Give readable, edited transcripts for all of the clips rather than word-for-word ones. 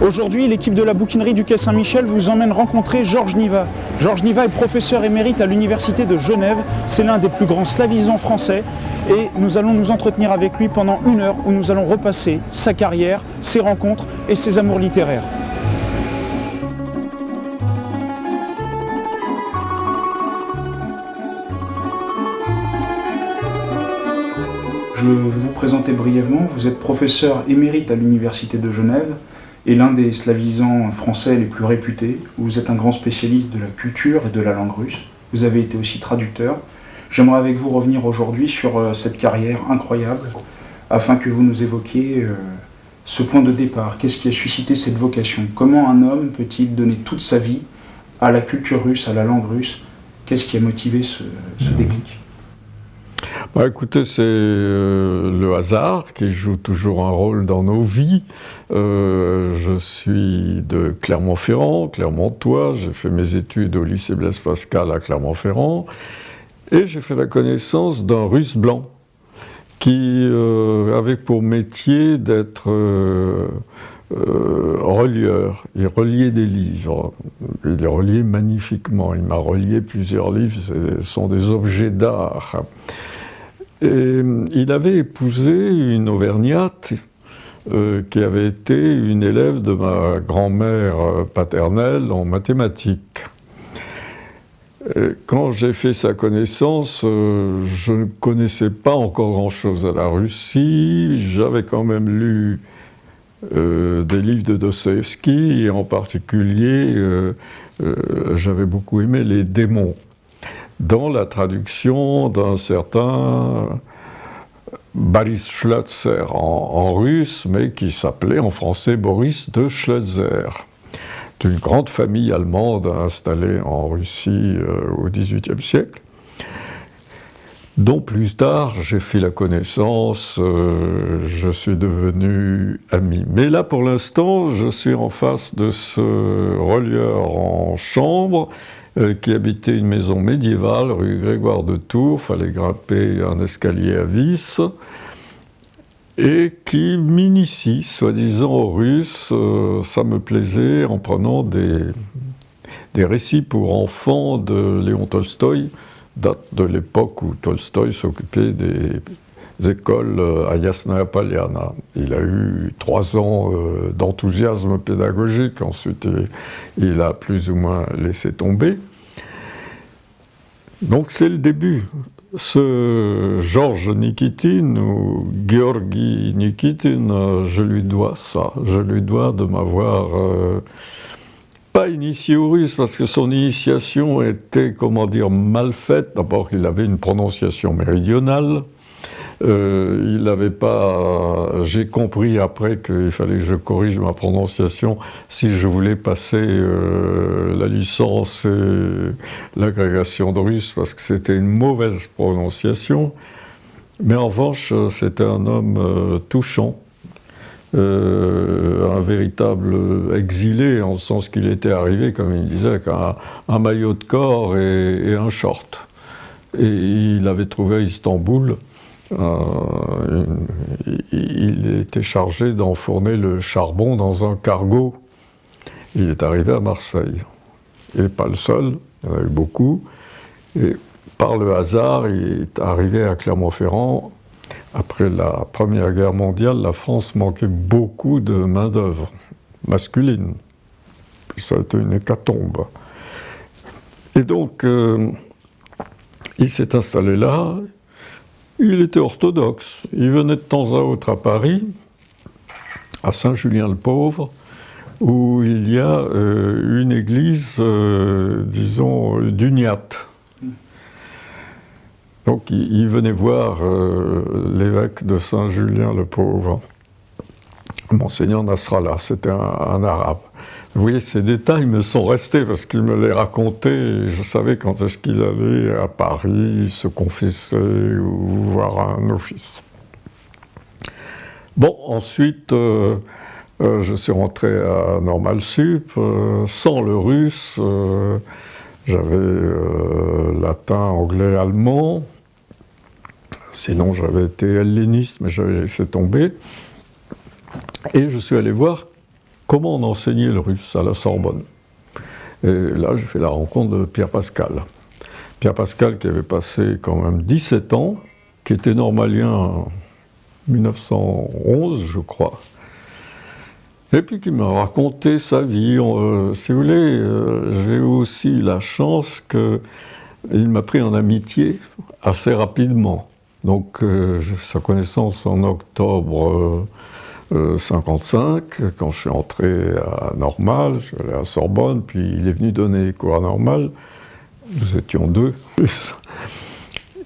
Aujourd'hui, l'équipe de la bouquinerie du Quai Saint-Michel vous emmène rencontrer Georges Niva. Georges Niva est professeur émérite à l'Université de Genève. C'est l'un des plus grands slavisants français et nous allons nous entretenir avec lui pendant 1 heure où nous allons repasser sa carrière, ses rencontres et ses amours littéraires. Je vais vous présenter brièvement. Vous êtes professeur émérite à l'Université de Genève et l'un des slavisants français les plus réputés. Vous êtes un grand spécialiste de la culture et de la langue russe. Vous avez été aussi traducteur. J'aimerais avec vous revenir aujourd'hui sur cette carrière incroyable afin que vous nous évoquiez ce point de départ. Qu'est-ce qui a suscité cette vocation? Comment un homme peut-il donner toute sa vie à la culture russe, à la langue russe? Qu'est-ce qui a motivé ce déclic? Bah, écoutez, c'est le hasard qui joue toujours un rôle dans nos vies. Je suis de Clermont-Ferrand, Clermontois. J'ai fait mes études au lycée Blaise Pascal à Clermont-Ferrand. Et j'ai fait la connaissance d'un Russe blanc qui avait pour métier d'être relieur. Il reliait des livres. Il les reliait magnifiquement. Il m'a relié plusieurs livres. Ce sont des objets d'art. Et il avait épousé une Auvergnate qui avait été une élève de ma grand-mère paternelle en mathématiques. Et quand j'ai fait sa connaissance, je ne connaissais pas encore grand-chose à la Russie. J'avais quand même lu des livres de Dostoïevski et en particulier, j'avais beaucoup aimé Les démons, dans la traduction d'un certain Boris Schlözer en russe, mais qui s'appelait en français Boris de Schlözer, d'une grande famille allemande installée en Russie au XVIIIe siècle, dont plus tard j'ai fait la connaissance, je suis devenu ami. Mais là pour l'instant, je suis en face de ce relieur en chambre, qui habitait une maison médiévale, rue Grégoire de Tours, fallait grimper un escalier à vis, et qui m'initie, soi-disant aux Russes. Ça me plaisait en prenant des récits pour enfants de Léon Tolstoï, date de l'époque où Tolstoï s'occupait des écoles à Yasnaya Poliana. Il a eu 3 ans d'enthousiasme pédagogique, ensuite il a plus ou moins laissé tomber. Donc c'est le début. Ce Georges Nikitin, ou Georgi Nikitin, je lui dois ça. Je lui dois de m'avoir pas initié aux Russes, parce que son initiation était, comment dire, mal faite. D'abord, il avait une prononciation méridionale. Il n'avait pas... J'ai compris après qu'il fallait que je corrige ma prononciation si je voulais passer la licence et l'agrégation de russe, parce que c'était une mauvaise prononciation. Mais en revanche, c'était un homme touchant, un véritable exilé, en ce sens qu'il était arrivé, comme il disait, avec un maillot de corps et un short. Et il avait trouvé à Istanbul... il était chargé d'enfourner le charbon dans un cargo. Il est arrivé à Marseille. Il n'est pas le seul, il y en a eu beaucoup. Et par le hasard, il est arrivé à Clermont-Ferrand. Après la Première Guerre mondiale, la France manquait beaucoup de main-d'œuvre masculine. Ça a été une hécatombe. Et donc, il s'est installé là. Il était orthodoxe. Il venait de temps à autre à Paris, à Saint-Julien-le-Pauvre, où il y a une église, disons, d'uniates. Donc il venait voir l'évêque de Saint-Julien-le-Pauvre, Monseigneur Nasrallah, c'était un arabe. Vous voyez, ces détails me sont restés parce qu'il me les racontait et je savais quand est-ce qu'il allait à Paris se confesser ou voir un office. Bon, ensuite, je suis rentré à Normal Sup, sans le russe. J'avais latin, anglais, allemand. Sinon, j'avais été helléniste, mais j'avais laissé tomber. Et je suis allé voir comment on enseignait le russe à la Sorbonne. Et là, j'ai fait la rencontre de Pierre Pascal. Pierre Pascal qui avait passé quand même 17 ans, qui était normalien en 1911, je crois. Et puis qui m'a raconté sa vie. Si vous voulez, j'ai aussi la chance qu'il m'a pris en amitié assez rapidement. Donc j'ai fait sa connaissance en octobre 55, quand je suis entré à Normal, je suis allé à Sorbonne, puis il est venu donner des cours à Normal. Nous étions deux.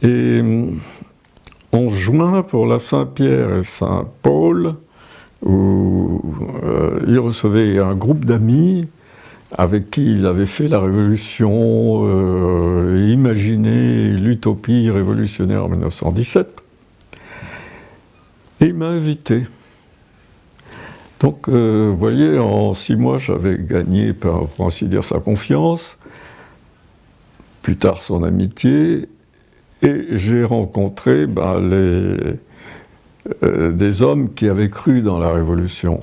Et en juin, pour la Saint-Pierre et Saint-Paul, où il recevait un groupe d'amis avec qui il avait fait la révolution et imaginé l'utopie révolutionnaire en 1917. Et il m'a invité. Donc, vous voyez, en 6 mois, j'avais gagné, pour ainsi dire, sa confiance, plus tard son amitié, et j'ai rencontré des hommes qui avaient cru dans la révolution,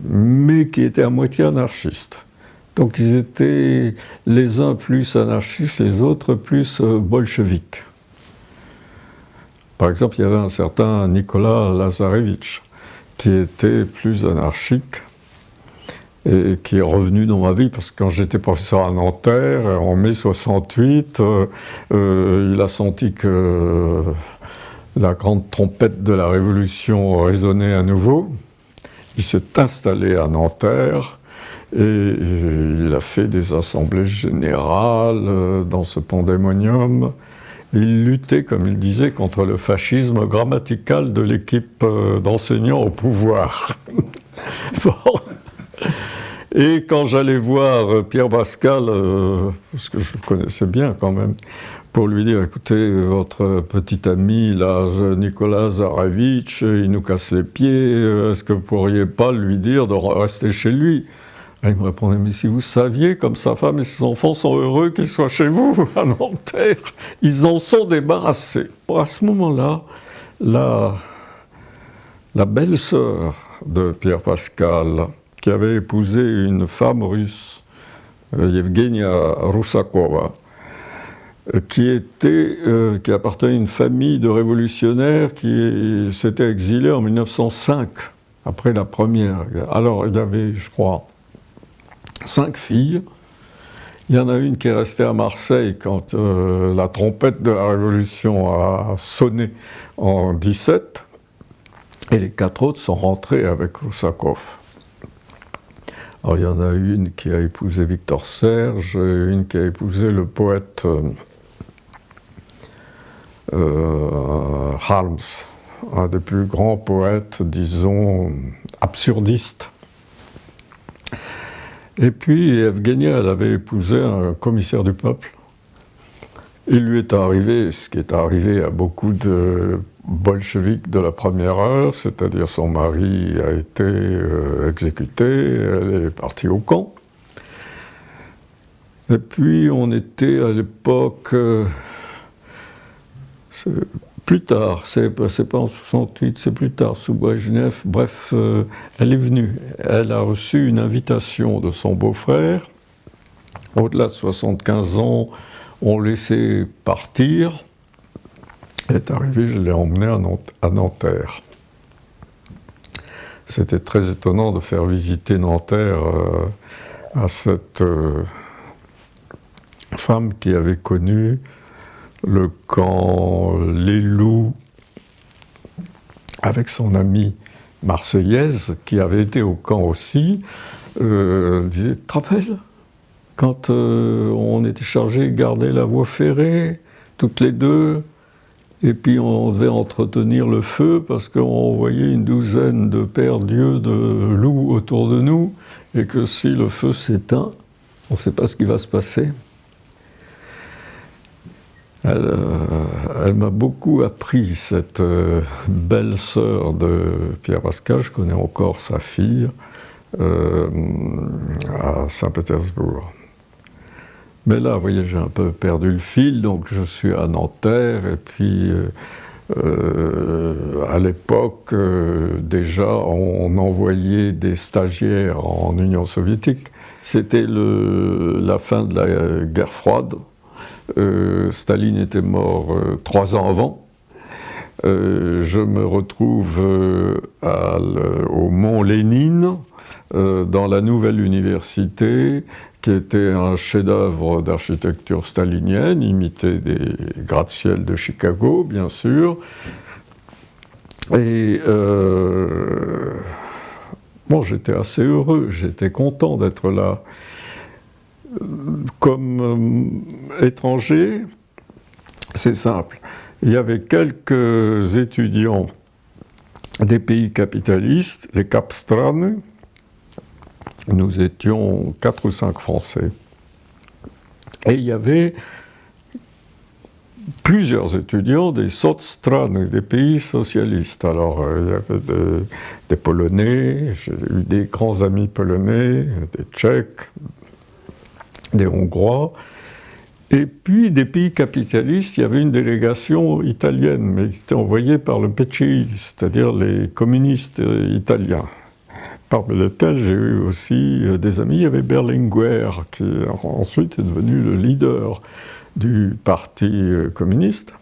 mais qui étaient à moitié anarchistes. Donc ils étaient les uns plus anarchistes, les autres plus bolcheviques. Par exemple, il y avait un certain Nicolas Lazarevitch, qui était plus anarchique, et qui est revenu dans ma vie, parce que quand j'étais professeur à Nanterre, en mai 68, il a senti que la grande trompette de la Révolution résonnait à nouveau. Il s'est installé à Nanterre et il a fait des assemblées générales dans ce pandémonium. Il luttait, comme il disait, contre le fascisme grammatical de l'équipe d'enseignants au pouvoir. Bon. Et quand j'allais voir Pierre Pascal, parce que je le connaissais bien quand même, pour lui dire, écoutez, votre petit ami, là, Nicolas Zarevitch, il nous casse les pieds, est-ce que vous ne pourriez pas lui dire de rester chez lui? Et il me répondait, mais si vous saviez, comme sa femme et ses enfants sont heureux qu'il soit chez vous, à Nanterre, ils en sont débarrassés. À ce moment-là, la belle-sœur de Pierre Pascal, qui avait épousé une femme russe, Yevgenia Rusakova, qui appartenait à une famille de révolutionnaires qui s'était exilée en 1905, après la première. Alors, il y avait, je crois, 5 filles. Il y en a une qui est restée à Marseille quand la trompette de la Révolution a sonné en 17, et les 4 autres sont rentrés avec Rusakov. Alors, il y en a une qui a épousé Victor Serge, une qui a épousé le poète Harms, un des plus grands poètes, disons, absurdistes. Et puis, Evgenia, elle avait épousé un commissaire du peuple. Il lui est arrivé ce qui est arrivé à beaucoup de bolcheviques de la première heure, c'est-à-dire son mari a été exécuté, elle est partie au camp. Et puis, on était à l'époque... plus tard, c'est pas en 68, c'est plus tard, sous Brejnev. Bref, elle est venue. Elle a reçu une invitation de son beau-frère. Au-delà de 75 ans, on le laissait partir. Elle est arrivée, je l'ai emmenée à Nanterre. C'était très étonnant de faire visiter Nanterre à cette femme qui avait connu le camp Les Loups, avec son amie marseillaise, qui avait été au camp aussi, disait, tu te rappelles, quand on était chargé de garder la voie ferrée, toutes les deux, et puis on devait entretenir le feu, parce qu'on voyait une douzaine de paires d'yeux de loups autour de nous, et que si le feu s'éteint, on ne sait pas ce qui va se passer. Elle m'a beaucoup appris, cette belle-sœur de Pierre Pascal. Je connais encore sa fille à Saint-Pétersbourg. Mais là, vous voyez, j'ai un peu perdu le fil, donc je suis à Nanterre, et puis À l'époque, déjà, on envoyait des stagiaires en Union soviétique. C'était la fin de la guerre froide. Staline était mort 3 ans avant. Je me retrouve au Mont Lénine, dans la nouvelle université, qui était un chef-d'œuvre d'architecture stalinienne, imité des gratte-ciel de Chicago, bien sûr. Et bon, j'étais assez heureux, j'étais content d'être là. Comme étranger, c'est simple. Il y avait quelques étudiants des pays capitalistes, les Kapstrany. Nous étions 4 ou 5 Français. Et il y avait plusieurs étudiants des Socstrany, des pays socialistes. Alors, il y avait des Polonais, j'ai eu des grands amis polonais, des Tchèques, des Hongrois. Et puis, des pays capitalistes, il y avait une délégation italienne, mais qui était envoyée par le PCI, c'est-à-dire les communistes italiens. Parmi lesquels j'ai eu aussi des amis. Il y avait Berlinguer, qui ensuite est devenu le leader du parti communiste.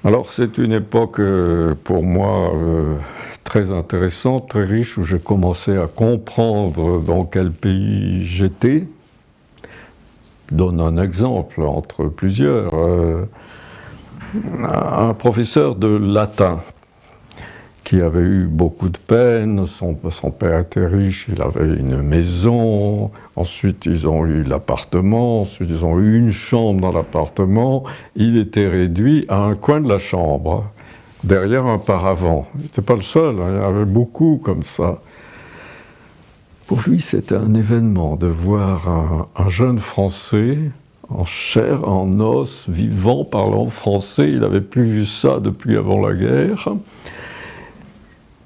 Alors c'est une époque pour moi très intéressante, très riche, où j'ai commencé à comprendre dans quel pays j'étais. Je donne un exemple entre plusieurs. Un professeur de latin qui avait eu beaucoup de peine, son père était riche, il avait une maison, ensuite ils ont eu l'appartement, ensuite ils ont eu une chambre dans l'appartement, il était réduit à un coin de la chambre, derrière un paravent. Il n'était pas le seul, il y en avait beaucoup comme ça. Pour lui, c'était un événement de voir un jeune Français, en chair, en os, vivant, parlant français, il n'avait plus vu ça depuis avant la guerre.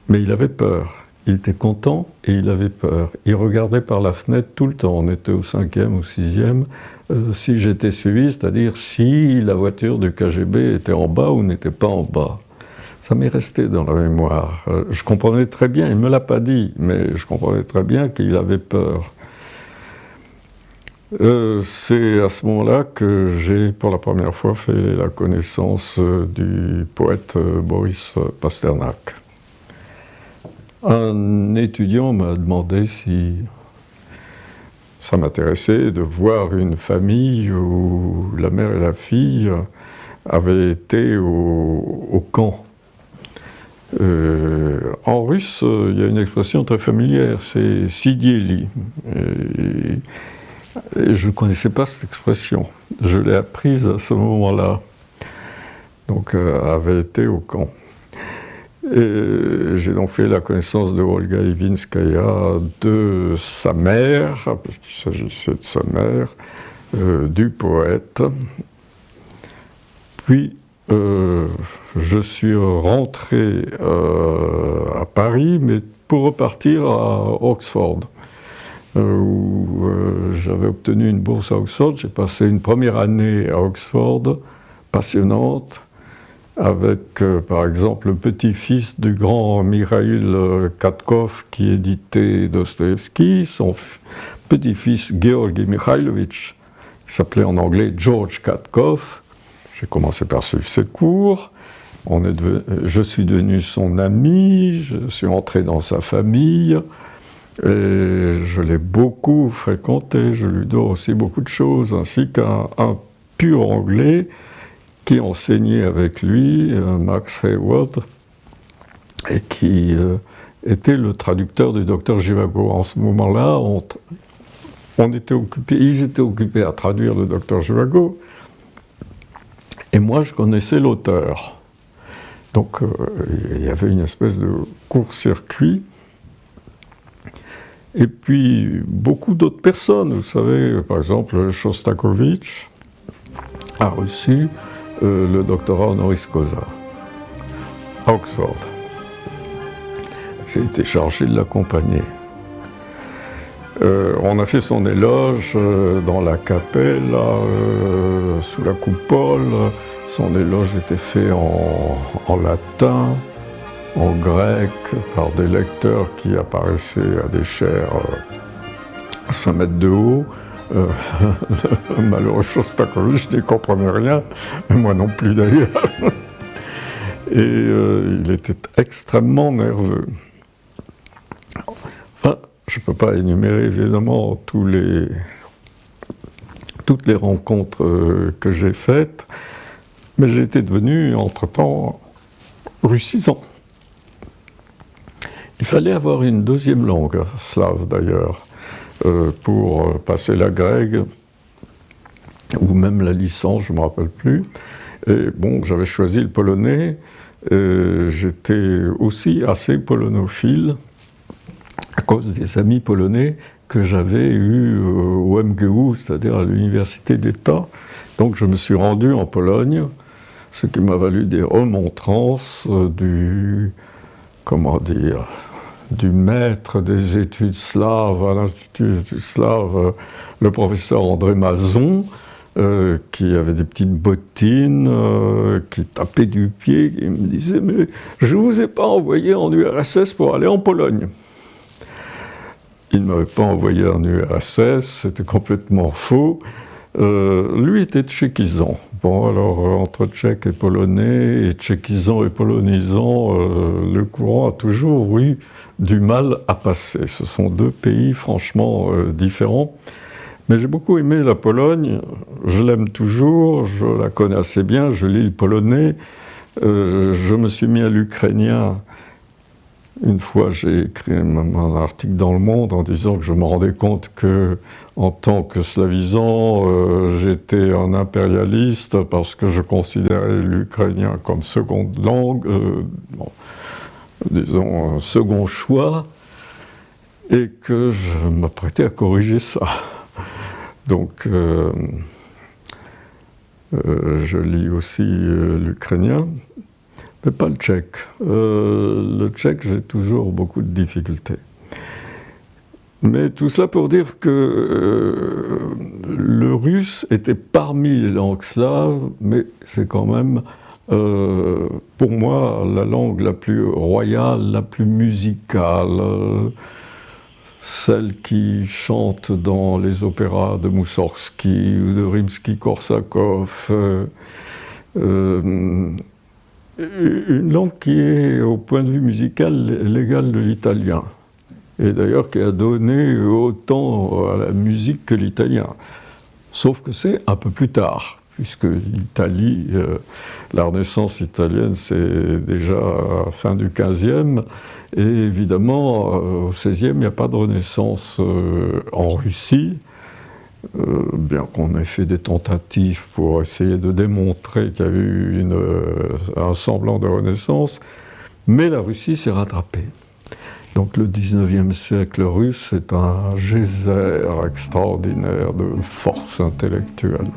Mais il avait peur. Il était content et il avait peur. Il regardait par la fenêtre tout le temps. On était au 5e ou 6e. Si j'étais suivi, c'est-à-dire si la voiture du KGB était en bas ou n'était pas en bas. Ça m'est resté dans la mémoire. Je comprenais très bien, il ne me l'a pas dit, mais je comprenais très bien qu'il avait peur. C'est à ce moment-là que j'ai pour la première fois fait la connaissance du poète Boris Pasternak. Un étudiant m'a demandé si ça m'intéressait de voir une famille où la mère et la fille avaient été au camp. En russe, il y a une expression très familière, c'est « sidieli ». Et je ne connaissais pas cette expression. Je l'ai apprise à ce moment-là. Donc, avait été au camp. Et j'ai donc fait la connaissance de Olga Ivinskaya, de sa mère, parce qu'il s'agissait de sa mère, du poète. Puis, je suis rentré à Paris, mais pour repartir à Oxford, où j'avais obtenu une bourse à Oxford. J'ai passé une première année à Oxford, passionnante, avec, par exemple, le petit-fils du grand Mikhail Katkov qui éditait Dostoïevski, son petit-fils Georgi Mikhailovitch, qui s'appelait en anglais George Katkov. J'ai commencé par suivre ses cours, je suis devenu son ami, je suis entré dans sa famille, et je l'ai beaucoup fréquenté, je lui dois aussi beaucoup de choses, ainsi qu'un pur anglais qui enseignait avec lui, Max Hayward, et qui était le traducteur du docteur Zhivago. En ce moment-là, ils étaient occupés à traduire le docteur Zhivago, et moi je connaissais l'auteur. Donc il y avait une espèce de court-circuit. Et puis beaucoup d'autres personnes, vous savez, par exemple Shostakovich a reçu le doctorat honoris causa à Oxford. J'ai été chargé de l'accompagner. On a fait son éloge dans la capella, sous la coupole. Son éloge était fait en latin, en grec, par des lecteurs qui apparaissaient à des chairs à 5 mètres de haut. Le malheureux Shostakovich n'y comprenait rien, moi non plus d'ailleurs. Et il était extrêmement nerveux. Enfin, je ne peux pas énumérer évidemment toutes les rencontres que j'ai faites, mais j'étais devenu entre-temps russisant. Il fallait avoir une deuxième langue, slave d'ailleurs, pour passer la grègue, ou même la licence, je ne me rappelle plus. Et bon, j'avais choisi le polonais, j'étais aussi assez polonophile, à cause des amis polonais que j'avais eus au MGU, c'est-à-dire à l'université d'État. Donc je me suis rendu en Pologne, ce qui m'a valu des remontrances du maître des études slaves à l'Institut des études slaves, le professeur André Mazon, qui avait des petites bottines, qui tapait du pied, et me disait « Mais je ne vous ai pas envoyé en URSS pour aller en Pologne ». Il ne m'avait pas envoyé en URSS, c'était complètement faux. Lui était tchéquisant. Bon, alors entre tchèque et polonais, et tchéquisant et polonisant, le courant a toujours eu du mal à passer. Ce sont deux pays franchement différents. Mais j'ai beaucoup aimé la Pologne, je l'aime toujours, je la connais assez bien, je lis le polonais. Je me suis mis à l'ukrainien. Une fois, j'ai écrit un article dans Le Monde en disant que je me rendais compte que, en tant que slavisant, j'étais un impérialiste parce que je considérais l'ukrainien comme seconde langue, disons un second choix, et que je m'apprêtais à corriger ça. Donc, je lis aussi l'ukrainien. Mais pas le tchèque. Le tchèque, j'ai toujours beaucoup de difficultés. Mais tout cela pour dire que le russe était parmi les langues slaves, mais c'est quand même, pour moi, la langue la plus royale, la plus musicale, celle qui chante dans les opéras de Moussorgsky ou de Rimsky-Korsakov. Une langue qui est, au point de vue musical, l'égale de l'italien. Et d'ailleurs qui a donné autant à la musique que l'italien. Sauf que c'est un peu plus tard, puisque l'Italie, la Renaissance italienne, c'est déjà à la fin du XVe, et évidemment, au XVIe, il n'y a pas de Renaissance en Russie. Bien qu'on ait fait des tentatives pour essayer de démontrer qu'il y a eu un semblant de renaissance, mais la Russie s'est rattrapée. Donc le XIXe siècle russe est un geyser extraordinaire de force intellectuelle.